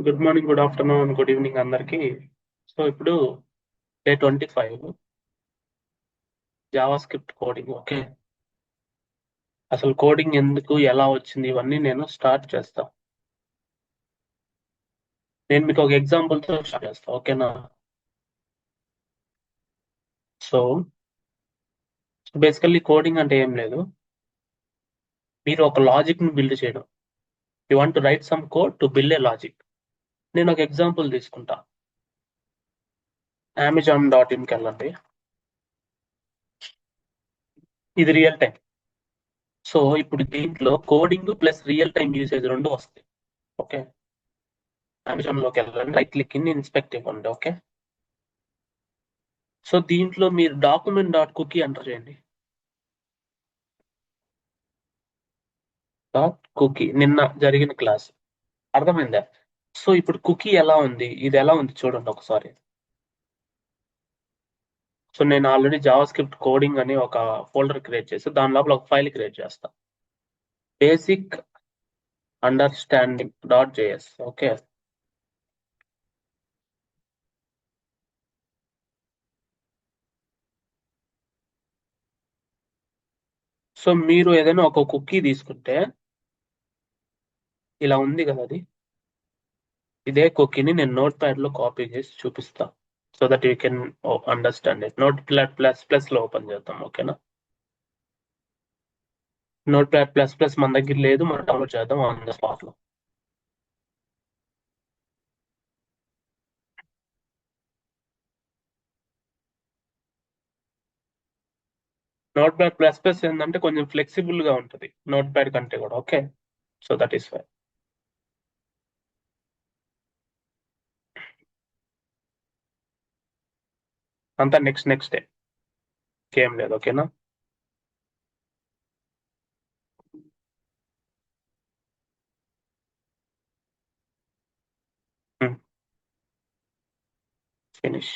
Good morning, good afternoon, good evening అందరికి. So ఇప్పుడు day 25 Java script coding. Okay, అసలు coding ఎందుకు, ఎలా వచ్చింది, ఇవన్నీ నేను స్టార్ట్ చేస్తా. నేను మీకు ఒక ఎగ్జాంపుల్ తో స్టార్ట్ చేస్తా, ఓకేనా? సో బేసికల్లీ కోడింగ్ అంటే ఏం లేదు, మీరు ఒక లాజిక్ ని బిల్డ్ చేయడం. You want to write some code to build a logic. నేను ఒక ఎగ్జాంపుల్ తీసుకుంటా. Amazon.in కి వెళ్ళండి. ఇది రియల్ టైం. సో ఇప్పుడు దీంట్లో coding plus real time usage రెండు వస్తాయి. ఓకే, అమెజాన్ లోకి వెళ్ళండి, రైట్ క్లిక్ ఇన్ ఇన్స్పెక్ట్ ఇవ్వండి. ఓకే, సో దీంట్లో మీరు డాక్యుమెంట్ డాట్ కుకీ ఎంటర్ చేయండి. డాట్ కుకీ నిన్న జరిగిన క్లాస్, అర్థమైందా? సో ఇప్పుడు కుకీ ఎలా ఉంది, ఇది ఎలా ఉంది చూడండి ఒకసారి. సో నేను ఆల్రెడీ జావా స్క్రిప్ట్ కోడింగ్ అని ఒక ఫోల్డర్ క్రియేట్ చేసి దాని లోపల ఒక ఫైల్ క్రియేట్ చేస్తా. బేసిక్ అండర్స్టాండింగ్.js. ఓకే, సో మీరు ఏదైనా ఒక కుకీ తీసుకుంటే ఇలా ఉంది కదా, అది ఇదే కుకీని నేను నోట్ ప్యాడ్ లో కాపీ చేసి చూపిస్తా. So that you can understand it. Note pad plus plus లో ఓపెన్ చేద్దాం. ఓకేనా? నోట్ ప్యాడ్ ప్లస్ ప్లస్ మన దగ్గర లేదు, మనం డౌన్లోడ్ చేద్దాం ఆన్ ద స్పాట్ లో. నోట్ ప్యాడ్ ప్లస్ ప్లస్ ఏంటంటే కొంచెం ఫ్లెక్సిబుల్ గా ఉంటుంది నోట్ ప్యాడ్ కంటే కూడా. Okay, so that is why. అంతా నెక్స్ట్ నెక్స్ట్ డే, ఏం లేదు. ఓకేనా? Finish.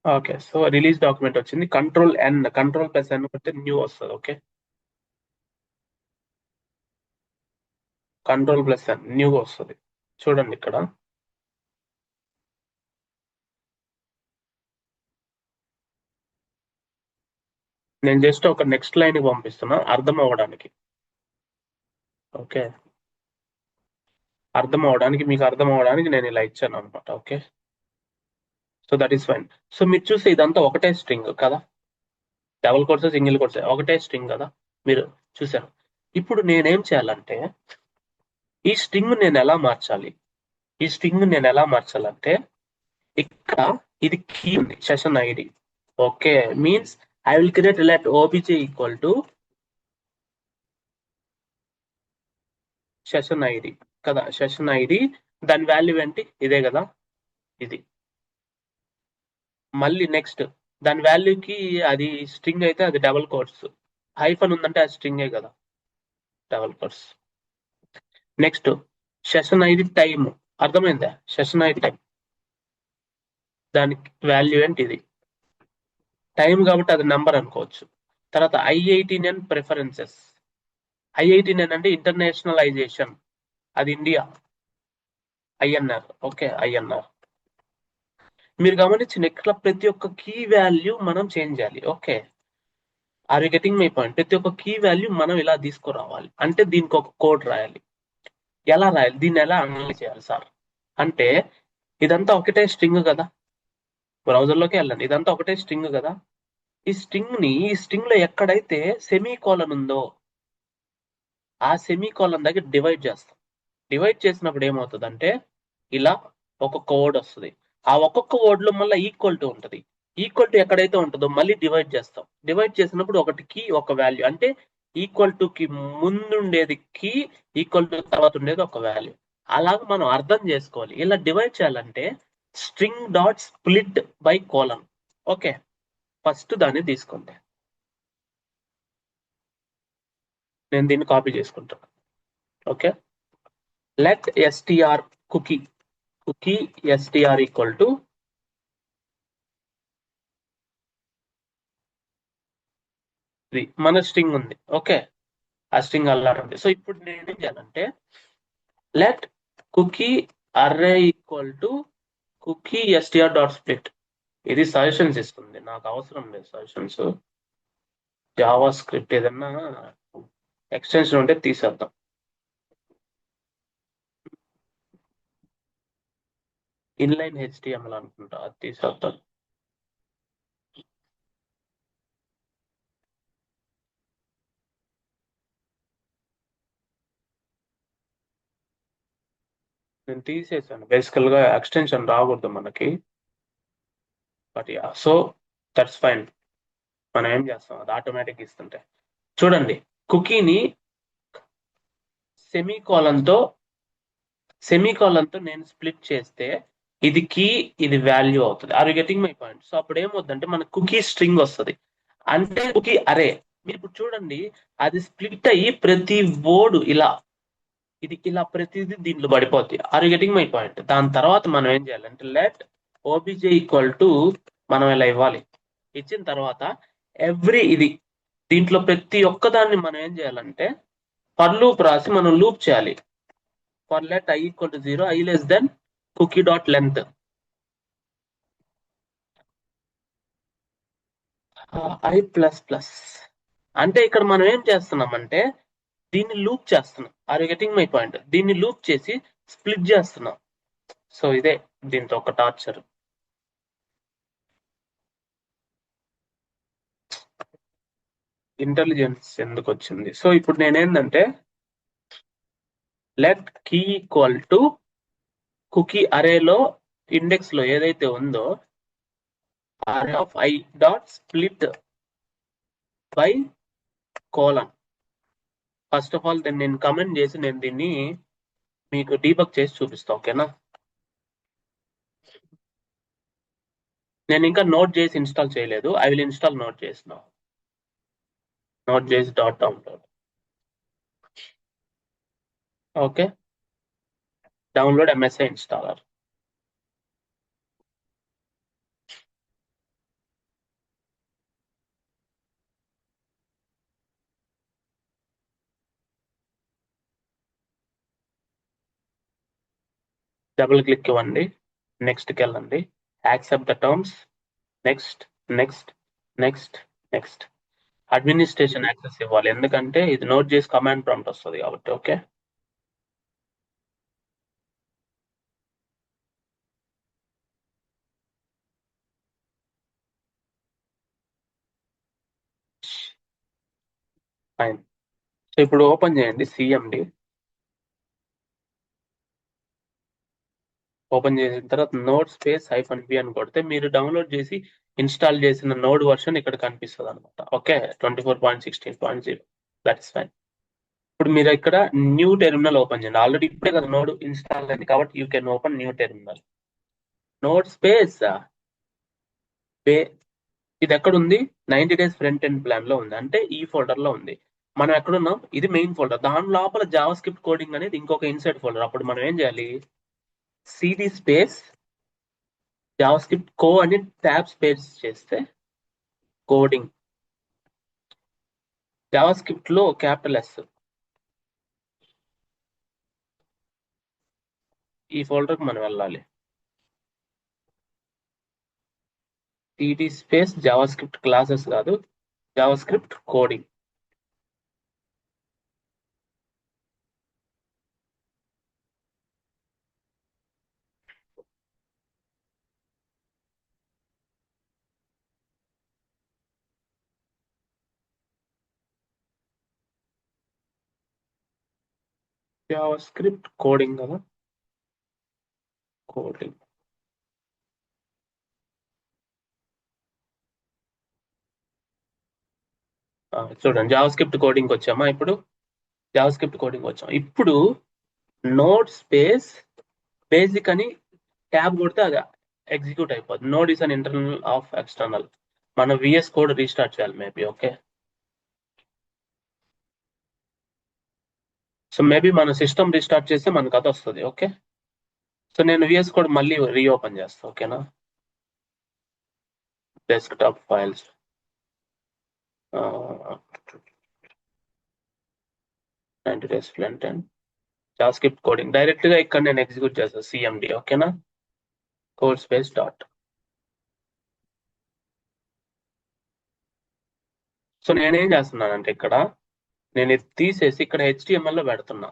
Okay, so release document వచ్చింది. కంట్రోల్ కంట్రోల్ ప్లస్ ఎన్ కొడితే న్యూ వస్తుంది. Okay, control plus N new వస్తుంది. చూడండి ఇక్కడ. నేను జస్ట్ ఒక నెక్స్ట్ లైన్ కి పంపిస్తున్నా అర్థం అవ్వడానికి. ఓకే, అర్థం అవడానికి, మీకు అర్థం అవడానికి నేను ఇలా ఇచ్చాను అనమాట. Okay, so that is fine. So మీరు చూస్తే ఇదంతా ఒకటే స్ట్రింగ్ కదా, డబుల్ కోర్స్ సింగిల్ కోర్స్ ఒకటే స్ట్రింగ్ కదా, మీరు చూసారు. ఇప్పుడు నేనేం చేయాలంటే ఈ స్ట్రింగ్ నేను ఎలా మార్చాలి, ఈ స్ట్రింగ్ నేను ఎలా మార్చాలంటే ఇక్కడ ఇది కీ ఉంది, session ID. Okay, means I will create let OBJ equal to session ID కదా, సెషన్ ఐడి. దాని వాల్యూ ఏంటి, ఇదే కదా, ఇది. మళ్ళీ నెక్స్ట్ దాని వాల్యూకి అది స్ట్రింగ్ అయితే అది డబుల్ కోట్స్, హైఫన్ ఉందంటే అది స్ట్రింగే కదా, double quotes. Next session ID time, అర్థమైందా? సెషన్ ఐడి టైం, దానికి వాల్యూ ఏంటి, ఇది టైం కాబట్టి అది నెంబర్ అనుకోవచ్చు. తర్వాత I18N ప్రిఫరెన్సెస్. I18N అంటే ఇంటర్నేషనలైజేషన్, అది ఇండియా. INR. Okay, INR. మీరు గమనించిన ఇక్కడ ప్రతి ఒక్క కీ వాల్యూ మనం చేంజ్ చేయాలి. Okay, are you getting my point? ప్రతి ఒక్క కీ వాల్యూ మనం ఇలా తీసుకురావాలి అంటే దీనికి ఒక కోడ్ రాయాలి. ఎలా రాయాలి, దీన్ని ఎలా అనలైజ్ చేయాలి సార్ అంటే, ఇదంతా ఒకటే స్ట్రింగ్ కదా, బ్రౌజర్లోకి వెళ్ళండి, ఇదంతా ఒకటే స్ట్రింగ్ కదా. ఈ స్ట్రింగ్ లో ఎక్కడైతే సెమీ కోలన్ ఉందో ఆ సెమీ కోలన్ దగ్గర డివైడ్ చేస్తాం. డివైడ్ చేసినప్పుడు ఏమవుతుందంటే ఇలా ఒక్కొక్క వర్డ్ వస్తుంది. ఆ ఒక్కొక్క వర్డ్ లో మళ్ళీ ఈక్వల్ టు ఉంటుంది. ఈక్వల్ టు ఎక్కడైతే ఉంటుందో మళ్ళీ డివైడ్ చేస్తాం. డివైడ్ చేసినప్పుడు ఒకటి కీ ఒక వాల్యూ, అంటే ఈక్వల్ టు కి ముందు ఉండేది కీ, ఈక్వల్ టు తర్వాత ఉండేది ఒక వాల్యూ. అలాగ మనం అర్థం చేసుకోవాలి. ఇలా డివైడ్ చేయాలంటే string dot split by colon. Okay, first దాన్ని తీసుకోండి. నేను దీన్ని కాపీ చేసుకుంటాను. Okay, let STR cookie, cookie STR equal to మన స్ట్రింగ్ ఉంది. ఓకే, ఆ స్ట్రింగ్ అలాంటి. సో ఇప్పుడు నేను ఏం చేయాలంటే let cookie array equal to cookie STR dot split. ఇది సజెషన్స్ ఇస్తుంది, నాకు అవసరం లేదు సజెషన్స్. జావా స్క్రిప్ట్ ఏదన్నా ఎక్స్టెన్షన్ ఉంటే తీసేద్దాం. ఇన్లైన్ హెచ్టిఎంఎల్ అనుకుంటా, అది తీసేద్దాం. నేను తీసేసాను, బేసికల్ గా ఎక్స్టెన్షన్ రాకూడదు మనకి. But yeah, so that's fine. మనం ఏం చేస్తాం, అది ఆటోమేటిక్ ఇస్తుంటే. చూడండి, కుకీని సెమీకోలన్తో నేను స్ప్లిట్ చేస్తే ఇది కీ, ఇది వాల్యూ అవుతుంది. Are you getting my point? So అప్పుడు ఏమవుతుందంటే మనకు కుకీ స్ట్రింగ్ వస్తుంది, అంటే కుకీ అరే. మీరు ఇప్పుడు చూడండి, అది స్ప్లిట్ అయ్యి ప్రతి వర్డ్ ఇలా, ఇది ఇలా ప్రతిదీ దీంట్లో పడిపోద్ది. Are you getting my point? దాని తర్వాత మనం ఏం చేయాలంటే లెట్ ఓబిజే ఈక్వల్ టు, మనం ఇలా ఇవ్వాలి. ఇచ్చిన తర్వాత ఎవ్రీ ఇది దీంట్లో ప్రతి ఒక్కదాన్ని మనం ఏం చేయాలంటే ఫర్ లూప్ రాసి మనం లూప్ చేయాలి. For let i equal to 0, i less than cookie dot length. I plus plus అంటే ఇక్కడ మనం ఏం చేస్తున్నామంటే దీన్ని లూప్ చేస్తున్నాం. Are you getting my point? దీన్ని లూప్ చేసి స్ప్లిట్ చేస్తున్నాం. సో ఇదే దీంతో ఒక టార్చర్. ఇంటెలిజెన్స్ ఎందుకు వచ్చింది? సో ఇప్పుడు నేనేంటంటే let key equal to cookie అరేలో ఇండెక్స్ లో ఏదైతే ఉందో array of I dot split by colon. First of all నేను కమెంట్ చేసి నేను దీన్ని మీకు డీబగ్ చేసి చూపిస్తా, ఓకేనా? నేను ఇంకా నోట్ చేసి ఇన్స్టాల్ చేయలేదు, ఐ విల్ ఇన్స్టాల్ నోట్ చేసిన. నోట్ చేసి dot download. Okay, download MSI installer. Double click ఇవ్వండి, నెక్స్ట్కి వెళ్ళండి, accept the terms, next, next, next, next. Administration access ఇవ్వాలి, ఎందుకంటే ఇది నోట్ చేసి కమాండ్ ప్రాంప్ట్ వస్తుంది కాబట్టి. Okay, fine. సో ఇప్పుడు ఓపెన్ చేయండి సిఎండి. ఓపెన్ చేసిన తర్వాత నోడ్ స్పేస్ -b అని కొడితే మీరు డౌన్లోడ్ చేసి ఇన్స్టాల్ చేసిన నోడ్ వర్షన్ ఇక్కడ కనిపిస్తుంది అనమాట. Okay, 24.16.0, that is fine. ఇప్పుడు మీరు ఇక్కడ న్యూ టెర్మినల్ ఓపెన్ చేయండి. ఆల్రెడీ ఇప్పుడే కదా నోడ్ ఇన్స్టాల్ అయింది కాబట్టి you can open new terminal. Node space ఇది ఎక్కడ ఉంది? 90 days ఫ్రంట్ ఎండ్ ప్లాన్ లో ఉంది, అంటే ఈ ఫోల్డర్ లో ఉంది. మనం ఎక్కడున్నాం? ఇది మెయిన్ ఫోల్డర్, దాని లోపల జావా స్క్రిప్ట్ కోడింగ్ అనేది ఇంకొక ఇన్సైడ్ ఫోల్డర్. అప్పుడు మనం ఏం చేయాలి? సిడి స్పేస్ జావా స్క్రిప్ట్ కో అని ట్యాబ్ స్పేస్ చేస్తే కోడింగ్ జావా స్క్రిప్ట్ లో క్యాపిటల్ ఎస్, ఈ ఫోల్డర్ కి మనం వెళ్ళాలి. CD space JavaScript classes కాదు, JavaScript coding. JavaScript coding కదా, కోడింగ్. చూడండి, జావా స్క్రిప్ట్ కోడింగ్ వచ్చామా? ఇప్పుడు జావా స్క్రిప్ట్ కోడింగ్ వచ్చాం. ఇప్పుడు నోడ్ స్పేస్ బేసిక్ అని ట్యాబ్ కొడితే అది ఎగ్జిక్యూట్ అయిపోద్ది. Node is an internal of external. మనం విఎస్ కోడ్ రీస్టార్ట్ చేయాలి మేబీ. ఓకే, సో మేబీ మన సిస్టమ్ రీస్టార్ట్ చేస్తే మనకు అది వస్తుంది. ఓకే, సో నేను విఎస్ కోడ్ మళ్ళీ రీఓపెన్ చేస్తాను. ఓకేనా, డెస్క్టాప్ ఫైల్స్, రెస్ప్లెంట్ అండ్ జావాస్క్రిప్ట్ కోడింగ్ డైరెక్ట్ గా ఇక్కడ నేను ఎగ్జిక్యూట్ చేస్తాను సిఎండి. ఓకేనా, కోడ్ స్పేస్ డాట్. సో నేనేం చేస్తున్నానంటే ఇక్కడ నేను ఇది తీసేసి ఇక్కడ HTML లో పెడుతున్నా,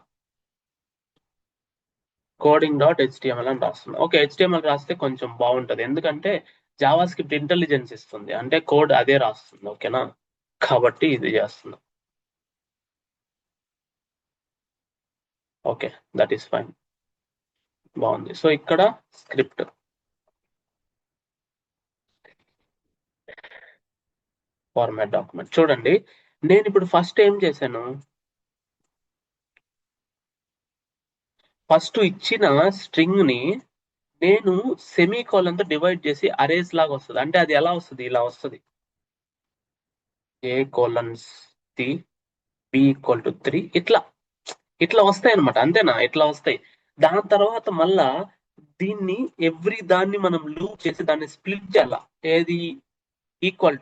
కోడింగ్ డాట్ HTML అని రాస్తున్నా. ఓకే, HTML రాస్తే కొంచెం బాగుంటది, ఎందుకంటే జావాస్క్రిప్ట్ ఇంటెలిజెన్స్ ఇస్తుంది, అంటే కోడ్ అదే రాస్తుంది. ఓకేనా, కాబట్టి ఇది చేస్తున్నా. ఓకే, దట్ ఈస్ ఫైన్, బాగుంది. సో ఇక్కడ స్క్రిప్ట్ ఫార్మాట్ డాక్యుమెంట్ చూడండి. నేను ఇప్పుడు ఫస్ట్ ఏం చేశాను, ఫస్ట్ ఇచ్చిన స్ట్రింగ్ ని నేను సెమీకోలన్ తో డివైడ్ చేసి అరేస్ లాగా వస్తుంది. అంటే అది ఎలా వస్తుంది, ఇలా వస్తుంది, A:3 B=3 ఇట్లా వస్తాయి అనమాట. అంతేనా, ఇట్లా వస్తాయి. దాని తర్వాత మళ్ళా దీన్ని ఎవ్రీ దాన్ని మనం లూప్ చేసి దాన్ని స్ప్లిట్ చేయాల, ఏది ఈక్వల్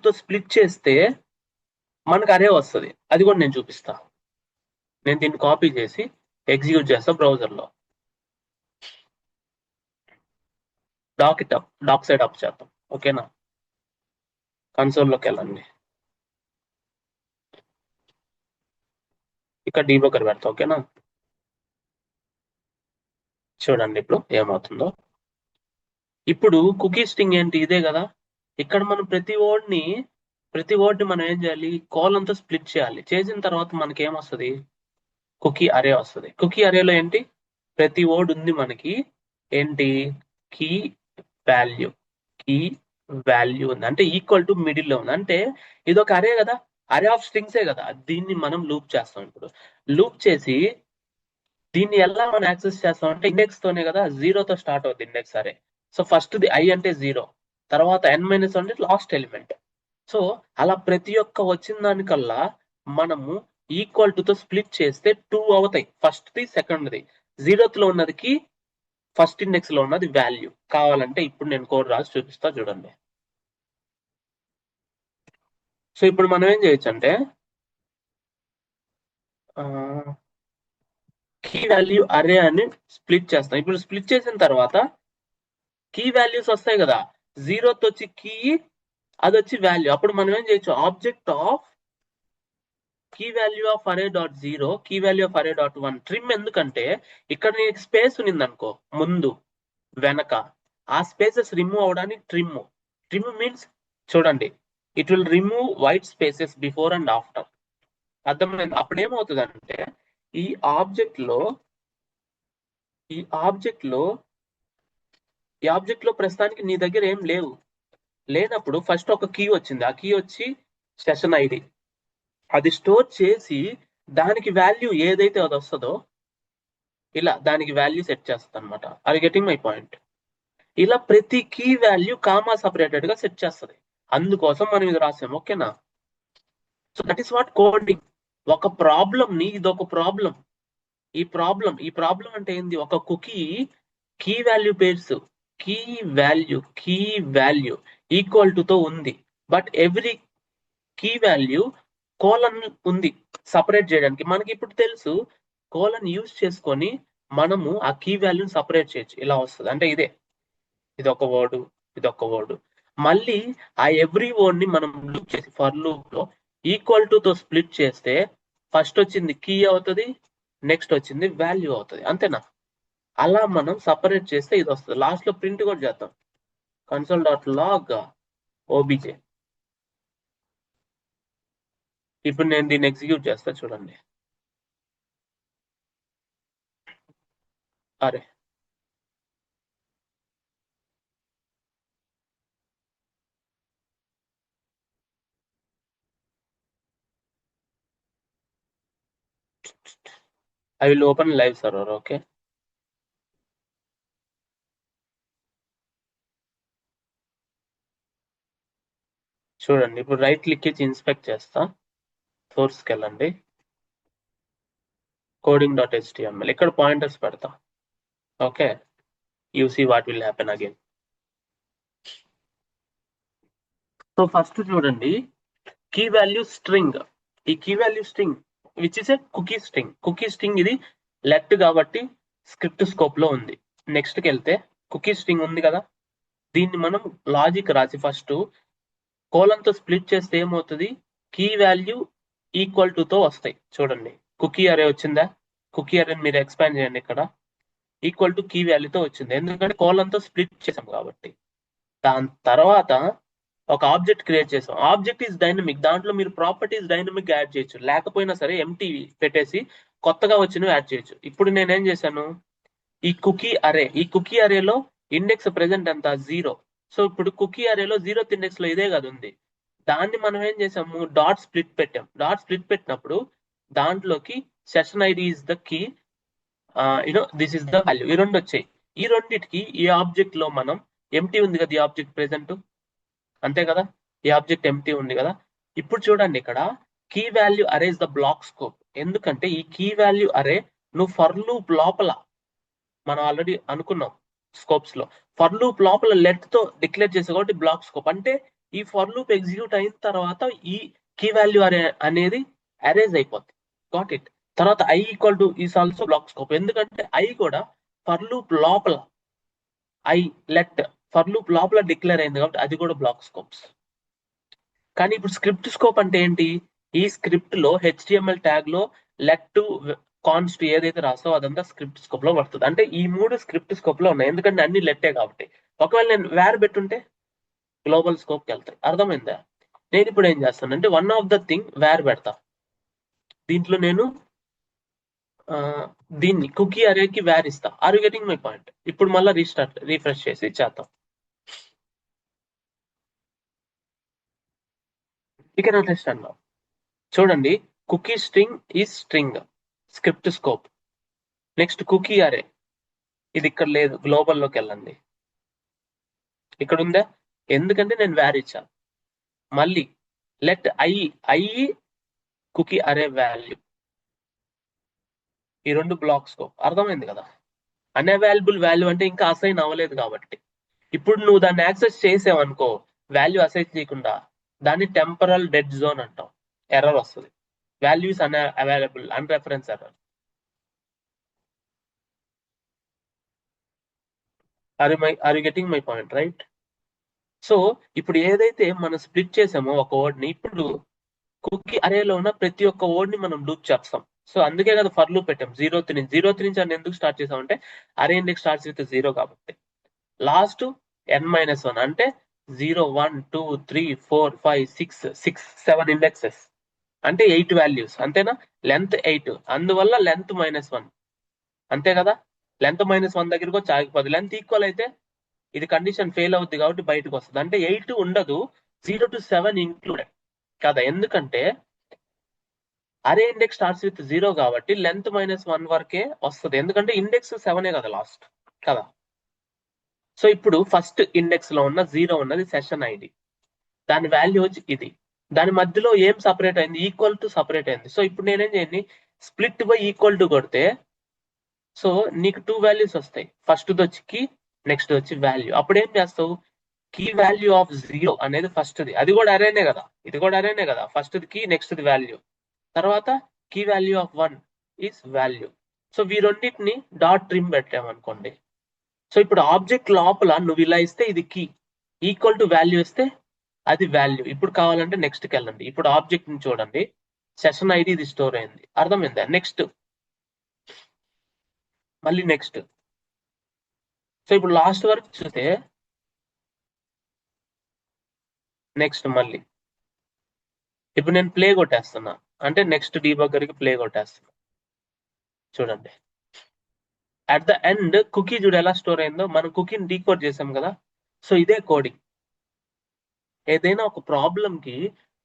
తో స్ప్లిట్ చేస్తే మనకు అరే వస్తుంది. అది కూడా నేను చూపిస్తా. నేను దీన్ని కాపీ చేసి ఎగ్జిక్యూట్ చేస్తా బ్రౌజర్ లో. డాక్ సైడ్ అప్ చేద్దాం. ఓకేనా, కన్సోల్లోకి వెళ్ళండి, ఇక్కడ డీబగ్గర్ పెడతా. ఓకేనా, చూడండి ఇప్పుడు ఏమవుతుందో. ఇప్పుడు కుకీ స్ట్రింగ్ ఏంటి, ఇదే కదా. ఇక్కడ మనం ప్రతి వర్డ్ని మనం ఏం చేయాలి, కోలన్ తో స్ప్లిట్ చేయాలి. చేసిన తర్వాత మనకి ఏమొస్తుంది, కుకీ అరే వస్తుంది. కుకీ అరేలో ఏంటి, ప్రతి వర్డ్ ఉంది మనకి, ఏంటి, కీ వాల్యూ ఉంది, అంటే ఈక్వల్ టు మిడిల్ లో ఉంది. అంటే ఇది ఒక అరే కదా, అరే ఆఫ్ స్ట్రింగ్సే కదా. దీన్ని మనం లూప్ చేస్తాం. ఇప్పుడు లూప్ చేసి దీన్ని ఎలా మనం యాక్సెస్ చేస్తాం అంటే ఇండెక్స్ తోనే కదా, 0తో స్టార్ట్ అవుతుంది ఇండెక్స్ అరే. సో ఫస్ట్ ది I అంటే 0, తర్వాత N-1 అంటే లాస్ట్ ఎలిమెంట్. సో అలా ప్రతి ఒక్క వచ్చిన దానికల్లా మనము ఈక్వల్ తో స్ప్లిట్ చేస్తే 2 అవుతాయి, first the second the. 0th లో ఉన్నదికి ఫస్ట్ ఇండెక్స్ లో ఉన్నది వాల్యూ. కావాలంటే ఇప్పుడు నేను కోడ్ రాసి చూపిస్తా, చూడండి. సో ఇప్పుడు మనం ఏం చేయొచ్చు అంటే కీ వాల్యూ అరే అని స్ప్లిట్ చేస్తాం. ఇప్పుడు స్ప్లిట్ చేసిన తర్వాత కీ వాల్యూస్ వస్తాయి కదా, 0th వచ్చి కీ, అది వచ్చి వాల్యూ. అప్పుడు మనం ఏం చేయొచ్చు, object of key value of array dot 0, key value of array dot 1 trim. ఎందుకంటే ఇక్కడ నీకు స్పేస్ ఉన్నింది అనుకో, ముందు వెనక, ఆ స్పేసెస్ రిమూవ్ అవడానికి ట్రిమ్ మీన్స్, చూడండి, it will remove white spaces before and after. అర్థమైంది. అప్పుడు ఏమవుతుంది అంటే ఈ ఆబ్జెక్ట్ లో ప్రస్తుతానికి నీ దగ్గర ఏం లేనప్పుడు ఫస్ట్ ఒక కీ వచ్చింది, ఆ కీ వచ్చి సెషన్ ఐడి. అది స్టోర్ చేసి దానికి వాల్యూ ఏదైతే అది వస్తుందో ఇలా దానికి వాల్యూ సెట్ చేస్తుంది అనమాట. అది గెటింగ్ మై పాయింట్. ఇలా ప్రతి కీ వాల్యూ కామా సపరేటెడ్ గా సెట్ చేస్తుంది. అందుకోసం మనం ఇది రాసాం. ఓకేనా, so that is what coding. ఒక ప్రాబ్లం ని, ఇది ఒక ప్రాబ్లం. ఈ ప్రాబ్లం అంటే ఏంది, ఒక కుకీ కీ వాల్యూ ఈక్వల్ తో ఉంది, but every key value colon ఉంది సపరేట్ చేయడానికి. మనకి ఇప్పుడు తెలుసు, కోలన్ యూజ్ చేసుకొని మనము ఆ కీ వాల్యూని సపరేట్ చేయొచ్చు. ఇలా వస్తుంది. అంటే ఇది ఒక వర్డ్. మళ్ళీ ఆ ఎవ్రీ వర్డ్ ని మనం లూప్ చేసి ఫర్ లూప్ లో ఈక్వల్ తో స్ప్లిట్ చేస్తే ఫస్ట్ వచ్చింది కీ అవుతుంది, నెక్స్ట్ వచ్చింది వాల్యూ అవుతుంది. అంతేనా, అలా మనం సపరేట్ చేస్తే ఇది వస్తుంది. లాస్ట్ లో ప్రింట్ కూడా చేద్దాం, console.log obj. ఇప్పుడు నేను దీన్ని ఎగ్జిక్యూట్ చేస్తా, చూడండి. అరే I will open live server. Okay, చూడండి. ఇప్పుడు రైట్ క్లిక్ ఇచ్చి ఇన్స్పెక్ట్ చేస్తా, సోర్స్కి వెళ్ళండి, coding.html, ఇక్కడ పాయింటర్స్ పెడతా. Okay, you see what will happen again. So first చూడండి, కీ వాల్యూ స్ట్రింగ్. ఈ key value string which is a cookie string ఇది లెట్ కాబట్టి స్క్రిప్ట్ స్కోప్ లో ఉంది. నెక్స్ట్ కి వెళ్తే కుకీ స్ట్రింగ్ ఉంది కదా, దీన్ని మనం లాజిక్ రాసి ఫస్ట్ కోలన్ తో స్ప్లిట్ చేస్తే ఏమవుతుంది, కీ వాల్యూ ఈక్వల్ టు తో వస్తాయి. చూడండి కుకీ అరే వచ్చిందా, కుకీ అరే మీరు ఎక్స్పాండ్ చేయండి, ఇక్కడ ఈక్వల్ టు కీ వాల్యూతో వచ్చింది, ఎందుకంటే కోలన్ తో స్ప్లిట్ చేసాం కాబట్టి. దాని తర్వాత ఒక ఆబ్జెక్ట్ క్రియేట్ చేసాం, ఆబ్జెక్ట్ ఈజ్ డైనమిక్, దాంట్లో మీరు ప్రాపర్టీస్ డైనమిక్ యాడ్ చేయొచ్చు, లేకపోయినా సరే ఎంటీ పెట్టేసి కొత్తగా వచ్చినవి యాడ్ చేయొచ్చు. ఇప్పుడు నేనేం చేశాను, ఈ కుకీ అరేలో ఇండెక్స్ ప్రెసెంట్ ఎంత 0. సో ఇప్పుడు కుకీ అరేలో 0th ఇండెక్స్ లో ఇదే కదా ఉంది, దాన్ని మనం ఏం చేసాము డాట్ స్ప్లిట్ పెట్టాం. డాట్ స్ప్లిట్ పెట్టినప్పుడు దాంట్లోకి session ID is the key, this is the value, ఈ రెండు వచ్చాయి. ఈ రెండింటికి ఈ ఆబ్జెక్ట్ లో మనం ఎంటీ ఉంది కదా, ఈ ఆబ్జెక్ట్ ప్రెసెంట్ అంతే కదా, ఈ ఆబ్జెక్ట్ ఎంటీ ఉంది కదా. ఇప్పుడు చూడండి ఇక్కడ కీ వాల్యూ అరే ఇస్ ద బ్లాక్ స్కోప్, ఎందుకంటే ఈ కీ వాల్యూ అరే నువ్వు ఫర్ లూప్ లోపల మనం ఆల్రెడీ అనుకున్నాం స్కోప్స్ లో, ఫర్ లూప్ లోపల లెట్ తో డిక్లేర్ చేసే కాబట్టి బ్లాక్ స్కోప్, అంటే ఈ ఫర్ లూప్ ఎగ్జిక్యూట్ అయిన తర్వాత ఈ కీ వాల్యూ అరే అనేది అరేజ్ అయిపోతుంది. Got it. తర్వాత I equal to is also block scope, ఎందుకంటే ఐ కూడా ఫర్ లూప్ లోపల ఐ లెట్ ఫర్ లూప్ లోపల డిక్లేర్ అయింది కాబట్టి అది కూడా బ్లాక్ స్కోప్స్. కానీ ఇప్పుడు స్క్రిప్ట్ స్కోప్ అంటే ఏంటి, ఈ స్క్రిప్ట్ లో HTML ట్యాగ్ లో లెట్ టు కాన్స్ట్ ఏదైతే రాసో అదంతా స్క్రిప్ట్ స్కోప్ లో పడుతుంది. అంటే ఈ 3 స్క్రిప్ట్ స్కోప్ లో ఉన్నాయి, ఎందుకంటే అన్ని లెట్టే కాబట్టి. ఒకవేళ నేను వేర్ పెట్టుంటే గ్లోబల్ స్కోప్ కి వెళ్తాయి. అర్థమైందా? నేను ఇప్పుడు ఏం చేస్తానంటే one of the thing var పెడతా, దీంట్లో నేను దీన్ని కుకీ అరేకి వేర్ ఇస్తా. Are you getting my point? ఇప్పుడు మళ్ళీ రీఫ్రెష్ చేసి చేద్దాం. You can understand now. చూడండి cookie string is string script scope. Next cookie array, ఇది ఇక్కడ లేదు, గ్లోబల్లోకి వెళ్ళండి, ఇక్కడ ఉందా, ఎందుకంటే నేను వేర్ ఇచ్చాను. మళ్ళీ లెట్ ఐ కుకీ అరే వాల్యూ, ఈ రెండు బ్లాక్ స్కోప్. అర్థమైంది కదా, అన్అవైలబుల్ వాల్యూ అంటే ఇంకా అసైన్ అవ్వలేదు కాబట్టి. ఇప్పుడు నువ్వు దాన్ని యాక్సెస్ చేసావనుకో వాల్యూ అసైన్ చేయకుండా, దాన్ని టెంపరల్ డెడ్ జోన్ అంటాం, ఎర్రర్ వస్తుంది, values unavailable unreference error. Are you getting my point right? So ఇప్పుడు ఏదైతే మనం స్ప్లిట్ చేసామో ఒక వర్డ్ ని, ఇప్పుడు కుకీ అరేలో ఉన్న ప్రతి ఒక్క వర్డ్ ని మనం లూప్ చేస్తాం. సో అందుకే కదా ఫర్ లూప్ పెట్టాం, 0th నుంచి అని ఎందుకు స్టార్ట్ చేసామంటే అరే ఇండెక్స్ స్టార్ట్స్ విత్ 0 కాబట్టి. లాస్ట్ n-1 అంటే 0 1 2 3 4 5 6 7 ఇండెక్సెస్ అంటే 8 వాల్యూస్, అంతేనా? లెంత్ 8, అందువల్ల లెంత్ -1, అంతే కదా. లెంత్ -1 దగ్గరకు వచ్చి ఆగిపోదు, లెంత్ ఈక్వల్ అయితే ఇది కండిషన్ ఫెయిల్ అవుద్ది కాబట్టి బయటకు వస్తుంది. అంటే 8 ఉండదు, 0 to 7 ఇంక్లూడెడ్ కదా, ఎందుకంటే అరే ఇండెక్స్ స్టార్ట్స్ విత్ 0 కాబట్టి లెంత్ -1 వరకే వస్తుంది, ఎందుకంటే ఇండెక్స్ 7 కదా లాస్ట్ కదా. సో ఇప్పుడు ఫస్ట్ ఇండెక్స్ లో ఉన్న 0 ఉన్నది సెషన్ ఐడి, దాని వాల్యూ వచ్చి ఇది, దాని మధ్యలో ఏం సపరేట్ అయింది, ఈక్వల్ టు సపరేట్ అయింది. సో ఇప్పుడు నేనేం చేయండి, స్ప్లిట్ బై ఈక్వల్ టు కొడితే సో నీకు 2 వాల్యూస్ వస్తాయి, ఫస్ట్ వచ్చి కీ, నెక్స్ట్ వచ్చి వాల్యూ. అప్పుడు ఏం చేస్తావు, కీ వాల్యూ ఆఫ్ 0 అనేది ఫస్ట్ది, అది కూడా అరేనే కదా, ఇది కూడా అరేనే కదా, ఫస్ట్ది కీ నెక్స్ట్ వాల్యూ, తర్వాత key value of 1 is value. So ఈ రెండింటిని డాట్ ట్రిమ్ పెట్టామనుకోండి, సో ఇప్పుడు ఆబ్జెక్ట్ లోపల నువ్వు ఇలా ఇస్తే ఇది కీ, ఈక్వల్ టు వాల్యూ ఇస్తే అది వాల్యూ. ఇప్పుడు కావాలంటే నెక్స్ట్కి వెళ్ళండి, ఇప్పుడు ఆబ్జెక్ట్ ని చూడండి, సెషన్ ఐడి ఇది స్టోర్ అయింది, అర్థమైందా? నెక్స్ట్ మళ్ళీ నెక్స్ట్. సో ఇప్పుడు లాస్ట్ వరకు చూస్తే నెక్స్ట్ మళ్ళీ, ఇప్పుడు నేను ప్లే కొట్టేస్తున్నా, అంటే నెక్స్ట్ డీబగ్గర్కి ప్లే కొట్టేస్తున్నా, చూడండి అట్ ద ఎండ్ కుకీ చూడు ఎలా స్టోర్ అయిందో, మనం కుకీని డీకోడ్ చేసాం కదా. సో ఇదే కోడింగ్, ఏదైనా ఒక ప్రాబ్లం కి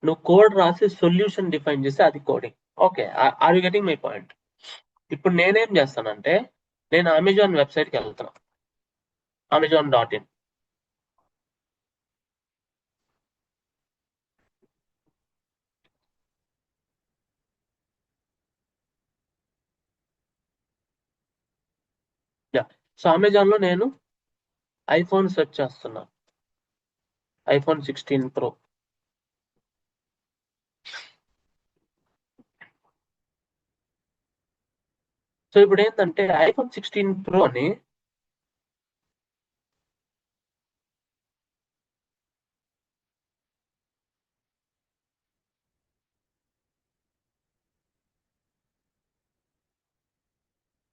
నువ్వు కోడ్ రాసి సొల్యూషన్ డిఫైన్ చేస్తే అది coding. Okay, are you getting my point? ఇప్పుడు నేనేం చేస్తానంటే నేను అమెజాన్ వెబ్సైట్కి వెళ్తున్నా, amazon.in. సో అమెజాన్ లో నేను ఐఫోన్ సెర్చ్ చేస్తున్నా, iPhone 16 Pro. సో ఇప్పుడు ఏంటంటే ఐఫోన్ 16 ప్రోని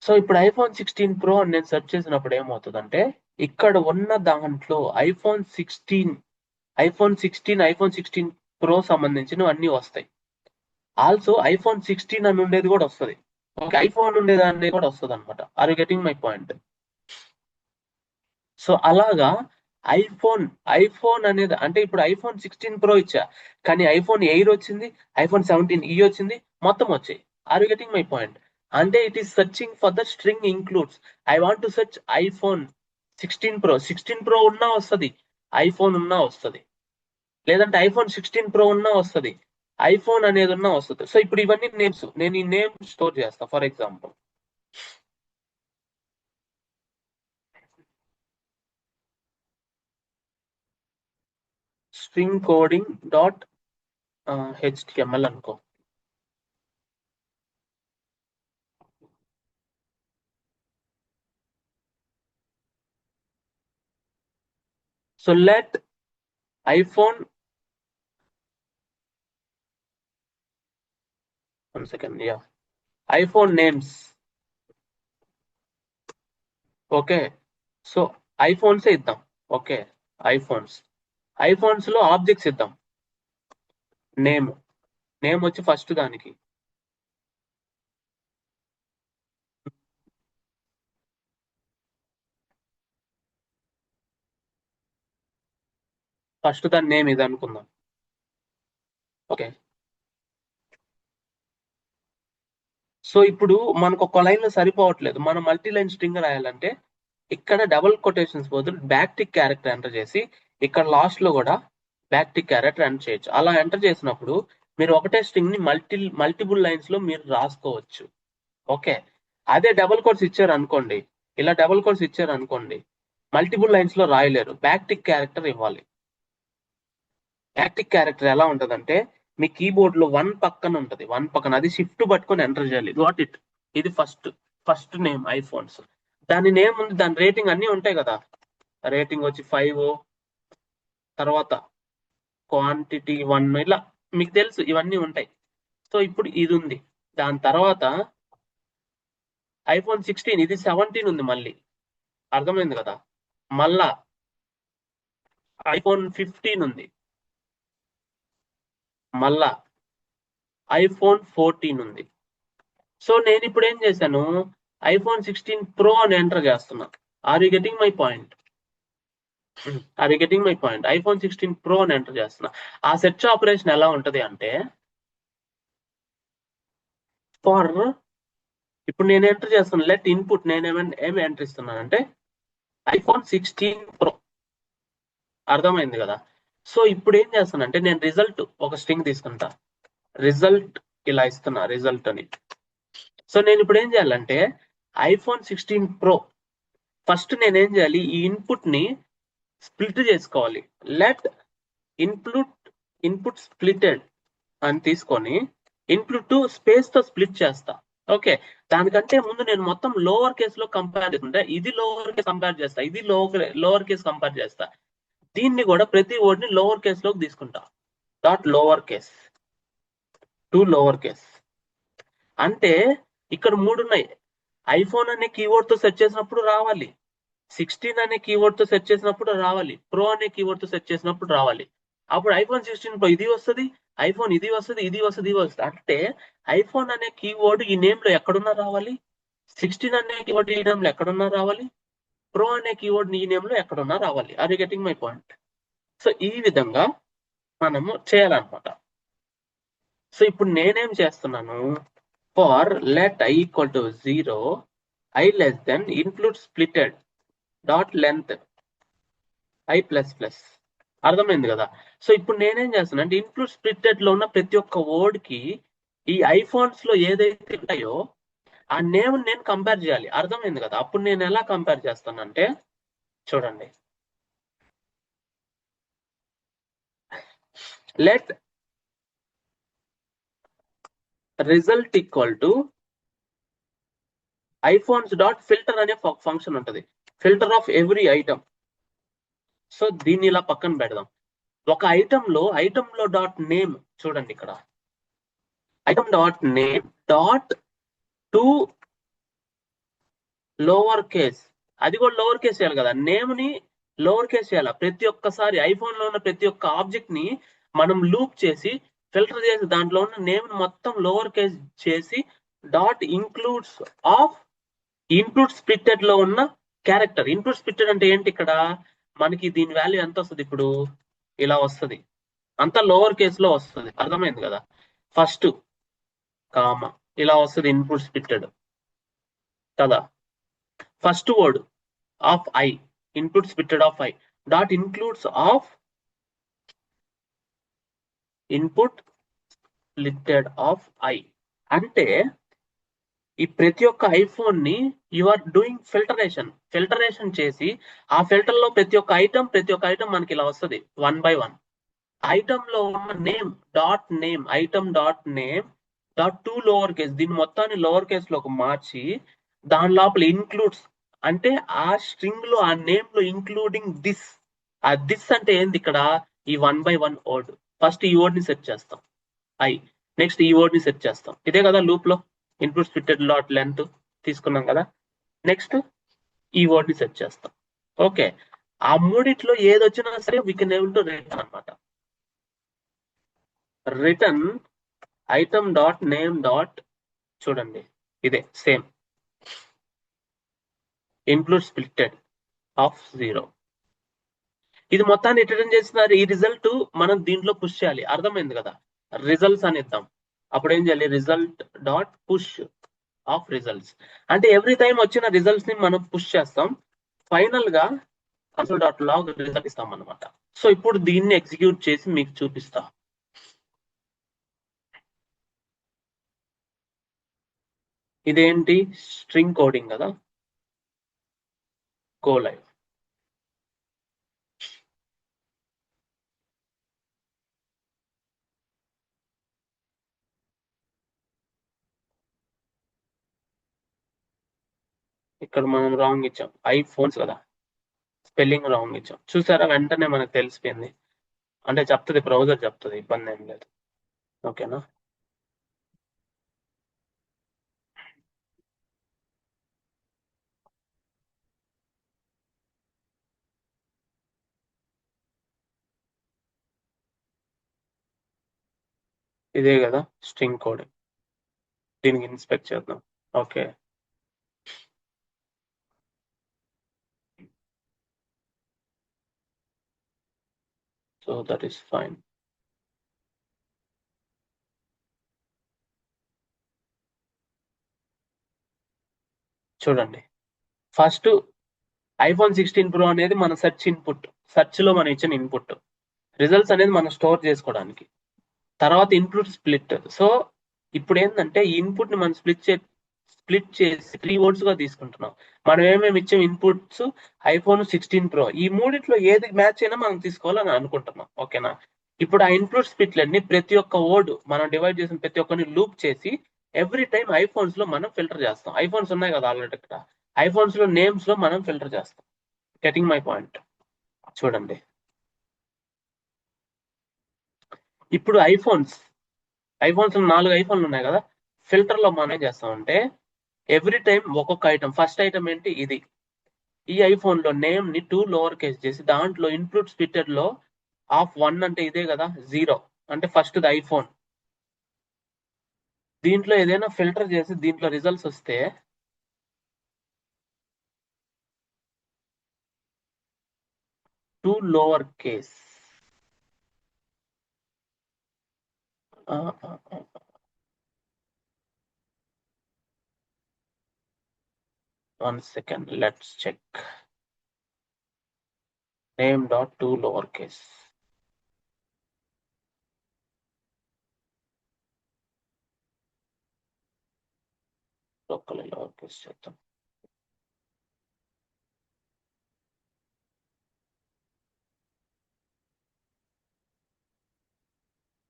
సో ఇప్పుడు ఐఫోన్ 16 ప్రో అని నేను సెర్చ్ చేసినప్పుడు ఏమవుతుందంటే ఇక్కడ ఉన్న దాంట్లో ఐఫోన్ సిక్స్టీన్ ప్రో సంబంధించినవి అన్నీ వస్తాయి. ఆల్సో ఐఫోన్ 16 అని ఉండేది కూడా వస్తుంది. ఓకే, ఐఫోన్ ఉండేదాన్ని కూడా వస్తుంది అనమాట. Are you getting my point? So అలాగా ఐఫోన్ ఐఫోన్ అనేది అంటే ఇప్పుడు ఐఫోన్ 16 ప్రో ఇచ్చా, కానీ ఐఫోన్ ఎయిర్ వచ్చింది, ఐఫోన్ 17 వచ్చింది, మొత్తం వచ్చాయి. Are you getting my point? అంటే it is searching for the string includes. I want to search iPhone 16 pro ఉన్నా వస్తుంది, ఐఫోన్ ఉన్నా వస్తుంది, లేదంటే ఐఫోన్ 16 ప్రో ఉన్నా వస్తుంది, ఐఫోన్ అనేది ఉన్నా వస్తుంది. సో ఇప్పుడు ఇవన్నీ నేమ్స్, నేను ఈ నేమ్ స్టోర్ చేస్తా. For example string coding dot HTML అనుకో. So let iPhone, one second, yeah, iPhone names. Okay, so iPhones ఇద్దాం. ఓకే, ఐఫోన్స్ ఐఫోన్స్ లో ఆబ్జెక్ట్స్ ఇద్దాం. నేమ్ నేమ్ వచ్చి ఫస్ట్ దానికి ఫస్ట్ దాని నేమ్ ఇది అనుకుందాం. ఓకే, సో ఇప్పుడు మనకు ఒక లైన్ లో సరిపోవట్లేదు, మనం మల్టీ లైన్ స్ట్రింగ్ రాయాలంటే ఇక్కడ డబుల్ కొటేషన్స్ బదులు బ్యాక్టిక్ క్యారెక్టర్ ఎంటర్ చేసి ఇక్కడ లాస్ట్ లో కూడా బ్యాక్టిక్ క్యారెక్టర్ ఎంటర్ చేయొచ్చు. అలా ఎంటర్ చేసినప్పుడు మీరు ఒకటే స్ట్రింగ్ ని మల్టిపుల్ లైన్స్ లో మీరు రాసుకోవచ్చు. ఓకే, అదే డబుల్ కోట్స్ ఇచ్చారు అనుకోండి, ఇలా డబుల్ కోట్స్ ఇచ్చారు అనుకోండి, మల్టిపుల్ లైన్స్ లో రాయలేరు, బ్యాక్టిక్ క్యారెక్టర్ ఇవ్వాలి. బ్యాక్టిక్ క్యారెక్టర్ ఎలా ఉంటదంటే మీ కీబోర్డ్ లో వన్ పక్కన ఉంటది, వన్ పక్కన అది షిఫ్ట్ పట్టుకొని ఎంటర్ చేయాలి. వాట్ ఇట్, ఇది ఫస్ట్ నేమ్ ఐఫోన్స్. దాని నేమ్ ఉంది, దాని రేటింగ్ అన్ని ఉంటాయి కదా. రేటింగ్ వచ్చి 5, తర్వాత క్వాంటిటీ 1, ఇలా మీకు తెలుసు ఇవన్నీ ఉంటాయి. సో ఇప్పుడు ఇది ఉంది. దాని తర్వాత ఐఫోన్ 16, ఇది 17 ఉంది మళ్ళీ, అర్థమైంది కదా. మళ్ళా ఐఫోన్ 15 ఉంది, మళ్ళా ఐఫోన్ 14 ఉంది. సో నేను ఇప్పుడు ఏం చేశాను, ఐఫోన్ 16 ప్రో అని ఎంటర్ చేస్తున్నా. Are you getting my point? IPhone 16 pro అని ఎంటర్ చేస్తున్నా. ఆ సెర్చ్ ఆపరేషన్ ఎలా ఉంటది అంటే ఫర్, ఇప్పుడు నేను ఎంటర్ చేస్తాను లెట్ ఇన్పుట్, నేను ఏమి ఎంటర్ ఇస్తున్నానంటే ఐఫోన్ 16 ప్రో. అర్థమైంది కదా. సో ఇప్పుడు ఏం చేస్తానంటే నేను రిజల్ట్ ఒక స్ట్రింగ్ తీసుకుంటా, రిజల్ట్ ఇలా ఇస్తున్నా, రిజల్ట్ అని. సో నేను ఇప్పుడు ఏం చేయాలంటే ఐఫోన్ 16 ప్రో ఫస్ట్ నేనేం చేయాలి, ఈ ఇన్పుట్ ని స్ప్లిట్ చేసుకోవాలి. లెట్ ఇన్పుట్ ఇన్పుట్ స్ప్లిటెడ్ అని తీసుకొని ఇన్పుట్ స్పేస్ తో స్ప్లిట్ చేస్తా. ఓకే, దానికంటే ముందు నేను మొత్తం లోవర్ కేస్ లో కంపేర్ చేసుకుంటే ఇది లోవర్ కేస్ కంపేర్ చేస్తా, ఇది లోవర్ కేస్ కంపేర్ చేస్తా. దీన్ని కూడా ప్రతి వర్డ్ ని లోవర్ కేస్ లోకి తీసుకుంటా. Dot lower case to lower case. అంటే ఇక్కడ మూడు ఉన్నాయి. ఐఫోన్ అనే కీవర్డ్ తో సెర్చ్ చేసినప్పుడు రావాలి, 16 అనే కీవర్డ్ తో సెర్చ్ చేసినప్పుడు రావాలి, ప్రో అనే కీవర్డ్ తో సెర్చ్ చేసినప్పుడు రావాలి. అప్పుడు ఐఫోన్ 16 ప్రో ఇది వస్తుంది, ఐఫోన్ ఇది వస్తుంది, ఇది వస్తుంది, ఇది వస్తుంది. అంటే ఐఫోన్ అనే కీవర్డ్ ఈ నేమ్ లో ఎక్కడున్నా రావాలి, 16 అనే కీవర్డ్ ఈ నేమ్ లో ఎక్కడున్నా రావాలి, ప్రో అనే కీవర్డ్ ఈ నేమ్ లో ఎక్కడున్నా రావాలి. Are you getting my point? So ఈ విధంగా మనము చేయాలన్నమాట. సో ఇప్పుడు నేనేం చేస్తున్నాను, for let i equal to 0, i less than include splitted dot length i plus plus. అర్థమైంది కదా. సో ఇప్పుడు నేనేం చేస్తాను అంటే ఇన్క్లూడ్ స్ప్లిటెడ్ లో ఉన్న ప్రతి ఒక్క వర్డ్ కి ఈ ఐఫోన్స్ లో ఏదైతే ఉంటాయో ఆ నేమ్ నేను కంపేర్ చేయాలి. అర్థమైంది కదా. అప్పుడు నేను ఎలా కంపేర్ చేస్తానంటే చూడండి, let result equal to iPhones dot filter అనే ఫంక్షన్ ఉంటుంది, filter of every item. So దీన్ని ఇలా పక్కన పెడదాం. ఒక ఐటమ్ లో డాట్ నేమ్ చూడండి, ఇక్కడ item dot name dot to lower case, అది కూడా లోవర్ కేస్ చేయాలి కదా, నేమ్ ని లోవర్ కేస్ చేయాలి. ప్రతి ఒక్కసారి ఐఫోన్ లో ఉన్న ప్రతి ఒక్క ఆబ్జెక్ట్ ని మనం లూప్ చేసి ఫిల్టర్ చేసి దాంట్లో ఉన్న నేమ్ మొత్తం లోవర్ కేస్ చేసి dot includes of input splitted లో ఉన్న క్యారెక్టర్. ఇన్పుట్ స్ప్లిట్టెడ్ అంటే ఏంటి, ఇక్కడ మనకి దీని వాల్యూ ఎంత వస్తుంది, ఇప్పుడు ఇలా వస్తుంది, అంతా లోవర్ కేస్ లో వస్తుంది, అర్థమైంది కదా. ఫస్ట్ కామ ఇలా వస్తుంది ఇన్పుట్ స్ప్లిట్టెడ్ కదా. First word of I, input splitted of I dot includes of input splitted of I. అంటే ఈ ప్రతి ఒక్క ఐఫోన్ ని యు ఆర్ డూయింగ్ ఫిల్టరేషన్ చేసి ఆ ఫిల్టర్ లో ప్రతి ఒక్క ఐటమ్ మనకి ఇలా వస్తుంది 1 by 1. ఐటమ్ లో ఉన్న item dot name dot to lower case, దీన్ని మొత్తాన్ని లోవర్ కేస్ లోకి మార్చి దాని లోపల ఇన్క్లూడ్స్ అంటే ఆ స్ట్రింగ్ లో ఆ నేమ్ లో ఇంక్లూడింగ్ దిస్. ఆ దిస్ అంటే ఏంది, ఇక్కడ ఈ 1 by 1 వర్డ్. ఫస్ట్ ఈ వర్డ్ ని సెట్ చేస్తాం ఐ, నెక్స్ట్ ఈ వర్డ్ ని సెట్ చేస్తాం, ఇదే కదా లూప్ లో ఇన్పుట్ స్ప్లిట్టెడ్ డాట్ లెంత్ తీసుకున్నాం కదా. నెక్స్ట్ ఈ వర్డ్ ని సెట్ చేస్తాం. ఓకే, ఆ మూడిట్లో ఏది వచ్చినా సరే we can able to return అనమాట. Return item dot name dot, చూడండి ఇదే సేమ్ ఇన్క్లూడ్ స్ప్లిట్టెడ్ ఆఫ్ 0. ఇది మొత్తాన్ని రిటర్న్ చేస్తున్నారు. ఈ రిజల్ట్ మనం దీంట్లో పుష్ చేయాలి, అర్థమైంది కదా. రిజల్ట్స్ అని ఇద్దాం, అప్పుడు ఏం చేయాలి, result dot push of results. అంటే ఎవ్రీ టైం వచ్చిన రిజల్ట్స్ ని మనం పుష్ చేస్తాం, ఫైనల్ గా కన్సోల్ డాట్ లాగ్ రిజల్ట్ ఇస్తాం అనమాట. సో ఇప్పుడు దీన్ని ఎగ్జిక్యూట్ చేసి మీకు చూపిస్తా. ఇదేంటి, స్ట్రింగ్ కోడింగ్ కదా. Go live. ఇక్కడ మనం రాంగ్ ఇచ్చాం, ఐఫోన్స్ కదా, స్పెల్లింగ్ రాంగ్ ఇచ్చాం. చూసారా, వెంటనే మనకు తెలిసిపోయింది. అంటే చెప్తుంది, బ్రౌజర్ చెప్తుంది, ఇబ్బంది ఏం లేదు. ఓకేనా. ఇదే కదా స్ట్రింగ్ కోడింగ్, దీనికి ఇన్స్పెక్ట్ చేద్దాం. Okay, so that is fine. చూడండి, ఫస్ట్ ఐఫోన్ 16 Pro అనేది మన సెర్చ్ లో మనం ఇచ్చిన ఇన్పుట్, రిజల్ట్స్ అనేది మనం స్టోర్ చేసుకోవడానికి. తర్వాత ఇన్పుట్ స్ప్లిట్. సో ఇప్పుడు ఏంటంటే ఈ ఇన్పుట్ ని మనం స్ప్లిట్ చేసి 3 వర్డ్స్ గా తీసుకుంటున్నాం. మనం ఏమేమి ఇచ్చాం ఇన్పుట్స్, ఐఫోన్ 16 Pro, ఈ మూడిట్లో ఏది మ్యాచ్ అయినా మనం తీసుకోవాలని అనుకుంటున్నాం. ఓకేనా. ఇప్పుడు ఆ ఇన్పుట్ స్ప్లిట్లన్నీ ప్రతి ఒక్క వర్డ్ మనం డివైడ్ చేసిన ప్రతి ఒక్కరిని లూప్ చేసి ఎవ్రీ టైం ఐఫోన్స్ లో మనం ఫిల్టర్ చేస్తాం. ఐఫోన్స్ ఉన్నాయి కదా ఆల్రెడీ, ఇక్కడ ఐఫోన్స్ లో నేమ్స్ లో మనం ఫిల్టర్ చేస్తాం. Getting my point. చూడండి, ఇప్పుడు ఐఫోన్స్ 4 ఐఫోన్లు ఉన్నాయి కదా, ఫిల్టర్ లో మనం ఏం చేస్తామంటే ఎవ్రీ టైం ఒక్కొక్క ఐటమ్. ఫస్ట్ ఐటమ్ ఏంటి, ఇది. ఈ ఐఫోన్ లో నేమ్ ని 2 లోవర్ కేస్ చేసి దాంట్లో ఇన్పుట్ స్ప్లిట్టెడ్ లో ఆఫ్ 1 అంటే ఇదే కదా, 0 అంటే ఫస్ట్ ఐఫోన్. దీంట్లో ఏదైనా ఫిల్టర్ చేసి దీంట్లో రిజల్ట్స్ వస్తే 2 lower case. 1 second, let's check. Name dot 2 lower case. Local lower case చేద్దాం.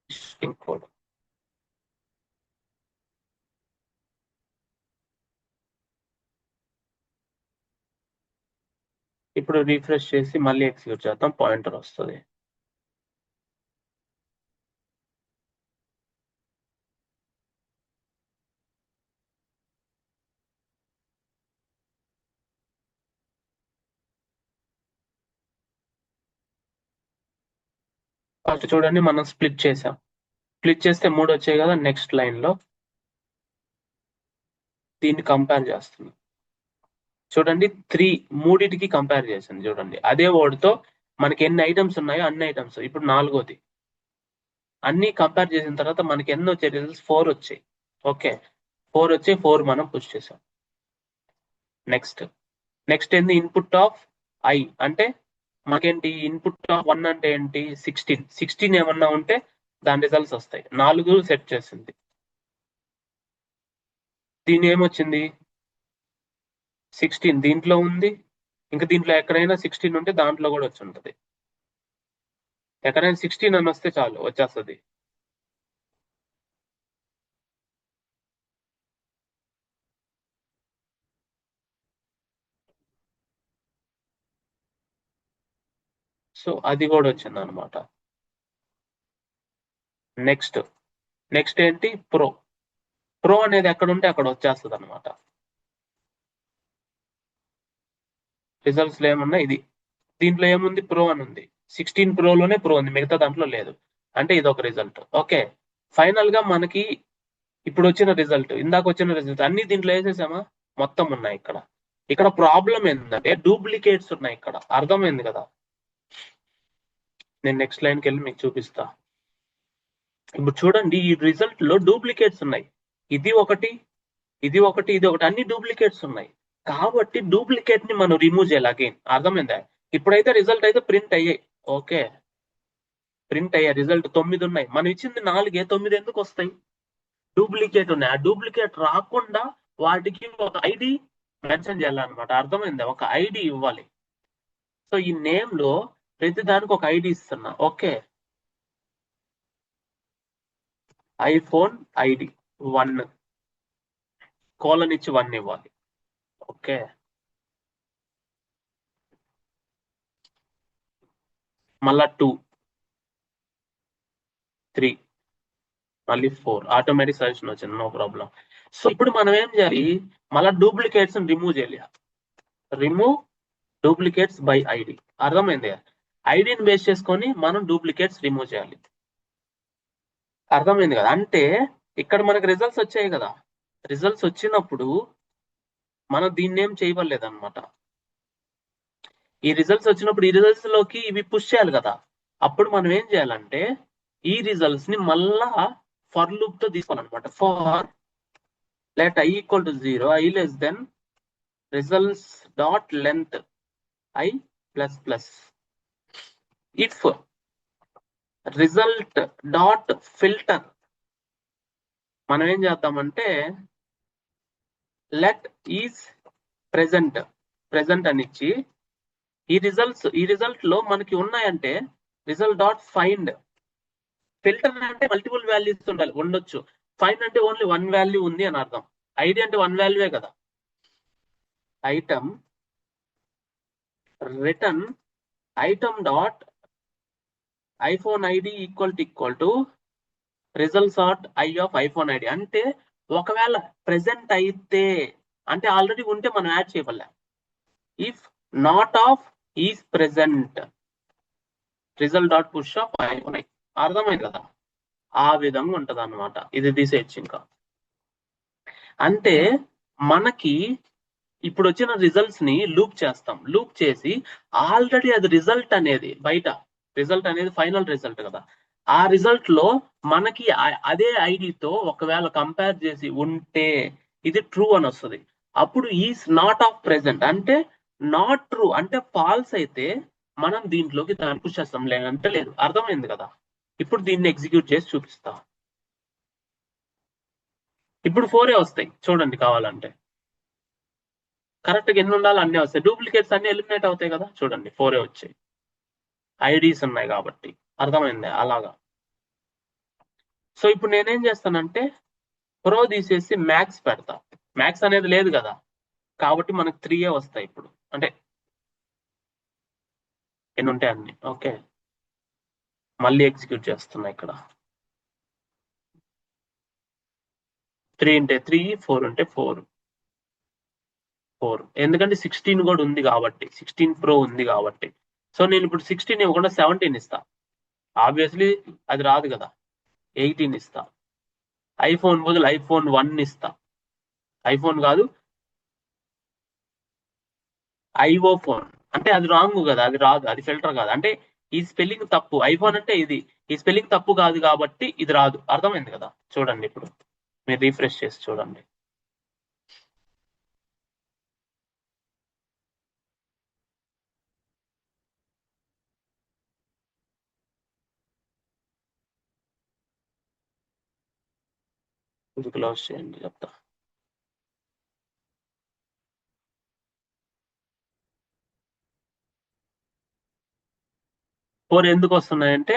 String code. ఇప్పుడు రీఫ్రెష్ చేసి మళ్ళీ ఎగ్జిక్యూట్ చేద్దాం, పాయింటర్ వస్తుంది. ఫస్ట్ చూడండి మనం స్ప్లిట్ చేసాం. స్ప్లిట్ చేస్తే 3 వచ్చాయి కదా. నెక్స్ట్ లైన్ లో దీన్ని కంపేర్ చేస్తుంది. చూడండి 3 మూడిటికి కంపేర్ చేసింది. చూడండి అదే వర్డ్ తో మనకి ఎన్ని ఐటమ్స్ ఉన్నాయో అన్ని ఐటమ్స్. ఇప్పుడు 4వది అన్ని కంపేర్ చేసిన తర్వాత మనకి ఎన్ని వచ్చాయి రిజల్ట్స్? 4 వచ్చాయి. ఓకే, 4 వచ్చాయి. 4 మనం పుష్ చేసాం. నెక్స్ట్ ఏంది? ఇన్పుట్ ఆఫ్ ఐ అంటే మనకేంటి? ఇన్పుట్ ఆఫ్ 1 అంటే ఏంటి? 16 ఏమన్నా ఉంటే దాని రిజల్ట్స్ వస్తాయి. 4 సెట్ చేసింది. దీని ఏమొచ్చింది? 16 దీంట్లో ఉంది. ఇంకా దీంట్లో ఎక్కడైనా 16 ఉంటే దాంట్లో కూడా వచ్చి ఉంటుంది. ఎక్కడైనా 16 అని వస్తే చాలు వచ్చేస్తుంది. సో అది కూడా వచ్చింది అనమాట. నెక్స్ట్ ఏంటి? ప్రో అనేది ఎక్కడ ఉంటే అక్కడ వచ్చేస్తుంది అనమాట. రిజల్ట్స్ లో ఏమన్నా ఇది దీంట్లో ఏముంది? ప్రో అని ఉంది. 16 ప్రోలోనే ప్రో ఉంది, మిగతా దాంట్లో లేదు. అంటే ఇది ఒక రిజల్ట్. ఓకే, ఫైనల్ గా మనకి ఇప్పుడు వచ్చిన రిజల్ట్, ఇందాక వచ్చిన రిజల్ట్ అన్ని దీంట్లో వేసేసామా? మొత్తం ఉన్నాయి ఇక్కడ. ఇక్కడ ప్రాబ్లం ఏంటంటే డూప్లికేట్స్ ఉన్నాయి ఇక్కడ. అర్థమైంది కదా? నేను నెక్స్ట్ లైన్కి వెళ్ళి మీకు చూపిస్తా. ఇప్పుడు చూడండి ఈ రిజల్ట్ లో డూప్లికేట్స్ ఉన్నాయి. ఇది ఒకటి, ఇది ఒకటి, ఇది ఒకటి, అన్ని డూప్లికేట్స్ ఉన్నాయి. కాబట్టి డూప్లికేట్ ని మనం రిమూవ్ చేయాలి అగైన్. అర్థమైందా? ఇప్పుడైతే రిజల్ట్ అయితే ప్రింట్ అయ్యాయి. ఓకే, ప్రింట్ అయ్యాయి. రిజల్ట్ 9 ఉన్నాయి. మనం ఇచ్చింది 4, 9 ఎందుకు వస్తాయి? డూప్లికేట్ ఉన్నాయి. ఆ డూప్లికేట్ రాకుండా వాటికి ఒక ఐడి మెన్షన్ చేయాలన్నమాట. అర్థమైందా? ఒక ఐడి ఇవ్వాలి. సో ఈ నేమ్ లో ప్రతి దానికి ఒక ఐడి ఇస్తున్నా. ఓకే, iPhone ID 1 కోలన్ ఇచ్చి 1 ఇవ్వాలి. ఓకే, మళ్ళా 2, 3, మళ్ళీ 4. ఆటోమేటిక్ సజెషన్ వచ్చింది, నో ప్రాబ్లం. సో ఇప్పుడు మనం ఏం చేయాలి? మళ్ళీ డూప్లికేట్స్ రిమూవ్ చేయాలి. Remove duplicates by ID. అర్థమైంది? ఐడిని బేస్ చేసుకొని మనం డూప్లికేట్స్ రిమూవ్ చేయాలి. అర్థమైంది కదా? అంటే ఇక్కడ మనకు రిజల్ట్స్ వచ్చాయి కదా. రిజల్ట్స్ వచ్చినప్పుడు మనం దీన్ని ఏం చేయవలేదన్నమాట. ఈ రిజల్ట్స్ వచ్చినప్పుడు ఈ రిజల్ట్స్ లోకి ఇవి పుష్ చేయాలి కదా. అప్పుడు మనం ఏం చేయాలంటే ఈ రిజల్ట్స్ ని మళ్ళా ఫర్ లూప్ తో తీసుకోవాలన్నమాట. For let i equal to 0, i less than results dot length i plus plus. If result dot filter మనం ఏం చేద్దామంటే లెట్ ఈజ్ ప్రెసెంట్ అని ఇచ్చి ఈ రిజల్ట్ లో మనకి ఉన్నాయంటే రిజల్ట్ డాట్ ఫైండ్. ఫిల్టర్ అంటే మల్టిపుల్ వాల్యూస్ ఉండొచ్చు. ఫైండ్ అంటే ఓన్లీ 1 వాల్యూ ఉంది అని అర్థం. ఐడి అంటే 1 వాల్యూవే కదా. Item return item dot iPhone ID equal to results dot I of iPhone ID. అంటే ఒకవేళ ప్రెసెంట్ అయితే అంటే ఆల్రెడీ ఉంటే మనం యాడ్ చేయవలే. If not of is present result dot push of iPhone ID. అర్థమైంది కదా? ఆ విధంగా ఉంటది అన్నమాట. ఇది తీసేయచ్చు. ఇంకా అంటే మనకి ఇప్పుడు వచ్చిన రిజల్ట్స్ ని లూప్ చేస్తాం. లూప్ చేసి ఆల్రెడీ అది రిజల్ట్ అనేది బయట, రిజల్ట్ అనేది ఫైనల్ రిజల్ట్ కదా. ఆ రిజల్ట్ లో మనకి అదే ఐడితో ఒకవేళ కంపేర్ చేసి ఉంటే ఇది ట్రూ అని వస్తుంది. అప్పుడు ఈస్ నాట్ ఆఫ్ ప్రెసెంట్ అంటే నాట్ ట్రూ అంటే ఫాల్స్ అయితే మనం దీంట్లోకి దాన్ని పుష్ చేస్తాం, లేదంటే లేదు. అర్థమైంది కదా? ఇప్పుడు దీన్ని ఎగ్జిక్యూట్ చేసి చూపిస్తా. ఇప్పుడు 4 వస్తాయి చూడండి కావాలంటే. కరెక్ట్ గా ఎన్ని ఉండాలో అన్నీ వస్తాయి. డూప్లికేట్స్ అన్ని ఎలిమినేట్ అవుతాయి కదా. చూడండి 4 వచ్చాయి, ఐడీస్ ఉన్నాయి కాబట్టి. అర్థమైంది? అలాగా. సో ఇప్పుడు నేనేం చేస్తానంటే ప్రో తీసేసి మ్యాక్స్ పెడతా. మ్యాక్స్ అనేది లేదు కదా కాబట్టి మనకు 3 వస్తాయి ఇప్పుడు. అంటే ఎన్ని ఉంటాయి అన్ని. ఓకే, మళ్ళీ ఎగ్జిక్యూట్ చేస్తున్నా ఇక్కడ. 3 ఉంటే 3, 4 ఉంటే 4. ఎందుకంటే 16 కూడా ఉంది కాబట్టి, 16 Pro ఉంది కాబట్టి. సో నేను ఇప్పుడు 16 ఇవ్వకుండా 17 ఇస్తా. ఆబ్వియస్లీ అది రాదు కదా. 18 ఇస్తా. ఐఫోన్ బదులు iPhone 1 ఇస్తా. ఐఫోన్ కాదు, ఐఓ ఫోన్. అంటే అది రాంగ్ కదా, అది రాదు, అది ఫిల్టర్ కాదు. అంటే ఈ స్పెల్లింగ్ తప్పు. ఐఫోన్ అంటే ఇది, ఈ స్పెల్లింగ్ తప్పు కాదు కాబట్టి ఇది రాదు. అర్థమైంది కదా. చూడండి ఇప్పుడు మీరు రీఫ్రెష్ చేసి చూడండి. ఇది క్లోజ్ చేయండి చెప్తా. ఫోర్ ఎందుకు వస్తున్నాయంటే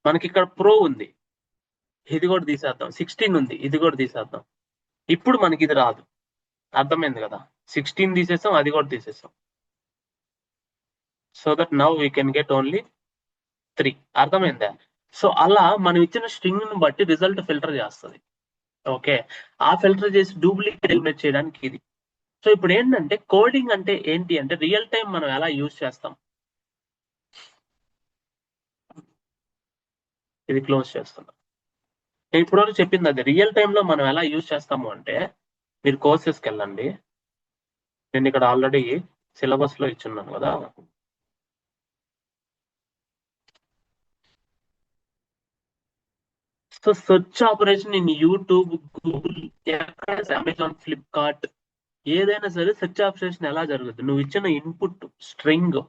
మనకి ఇక్కడ ప్రో ఉంది, ఇది కూడా తీసేద్దాం. 16 ఉంది, ఇది కూడా తీసేద్దాం. ఇప్పుడు మనకి ఇది రాదు. అర్థమైంది కదా. 16 తీసేస్తాం, అది కూడా తీసేస్తాం. So that now we can get only 3. అర్థమైందా. సో అలా మనం ఇచ్చిన స్ట్రింగ్ ను బట్టి రిజల్ట్ ఫిల్టర్ చేస్తుంది. ఓకే, ఆ ఫిల్టర్ చేసి డూప్లికేట్ ఎలిమినేట్ చేయడానికి ఇది. సో ఇప్పుడు ఏంటంటే కోడింగ్ అంటే ఏంటి అంటే రియల్ టైం మనం ఎలా యూజ్ చేస్తాం. ఇది క్లోజ్ చేస్తున్నాం. నేను ఇప్పటివరకు చెప్పింది అది. రియల్ టైంలో మనం ఎలా యూజ్ చేస్తాము అంటే, మీరు కోర్సెస్కి వెళ్ళండి. నేను ఇక్కడ ఆల్రెడీ సిలబస్ లో ఇచ్చున్నాను కదా. So search operation in YouTube, Google, Amazon, Flipkart, ఏదైనా సరే సెర్చ్ ఆపరేషన్ ఎలా జరుగుతుంది. నువ్వు ఇచ్చిన ఇన్పుట్ స్ట్రింగ్,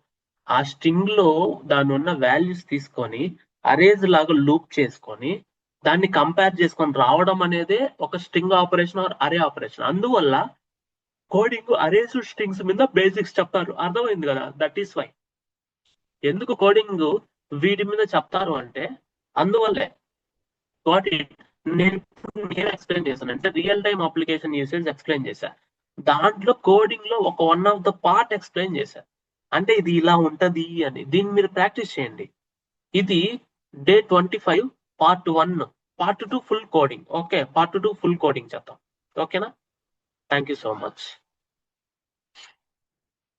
ఆ స్ట్రింగ్ లో దాని ఉన్న వాల్యూస్ తీసుకొని అరేజ్ లాగా లూప్ చేసుకొని దాన్ని కంపేర్ చేసుకొని రావడం అనేది ఒక string operation or array operation. అందువల్ల కోడింగ్ అరేస్ స్ట్రింగ్స్ మీద బేసిక్స్ చెప్తారు. అర్థమైంది కదా. That is why. ఎందుకు కోడింగ్ వీటి మీద చెప్తారు అంటే అందువల్లే. వాటి నేను ఎక్స్ప్లెయిన్ చేశాను అంటే real time application usage explain చేశా. దాంట్లో కోడింగ్ లో ఒక one of the part explain చేశా. అంటే ఇది ఇలా ఉంటది అని. దీన్ని మీరు ప్రాక్టీస్ చేయండి. ఇది day 25 part 1. Part 2 full coding. Okay, part 2 full coding చేద్దాం. ఓకేనా. Thank you so much.